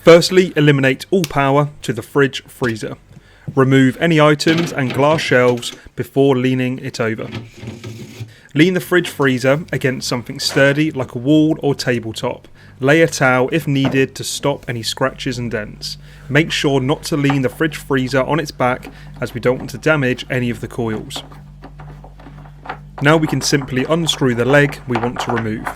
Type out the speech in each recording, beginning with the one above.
Firstly, eliminate all power to the fridge freezer. Remove any items and glass shelves before leaning it over. Lean the fridge freezer against something sturdy like a wall or tabletop. Lay a towel if needed to stop any scratches and dents. Make sure not to lean the fridge freezer on its back as we don't want to damage any of the coils. Now we can simply unscrew the leg we want to remove.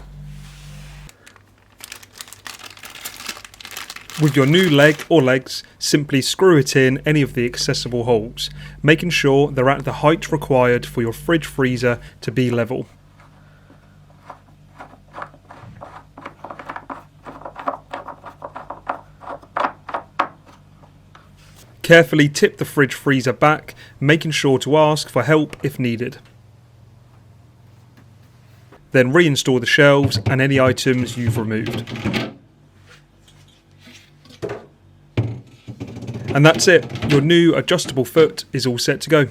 With your new leg or legs, simply screw it in any of the accessible holes, making sure they're at the height required for your fridge freezer to be level. Carefully tip the fridge freezer back, making sure to ask for help if needed. Then reinstall the shelves and any items you've removed. And that's it, your new adjustable foot is all set to go.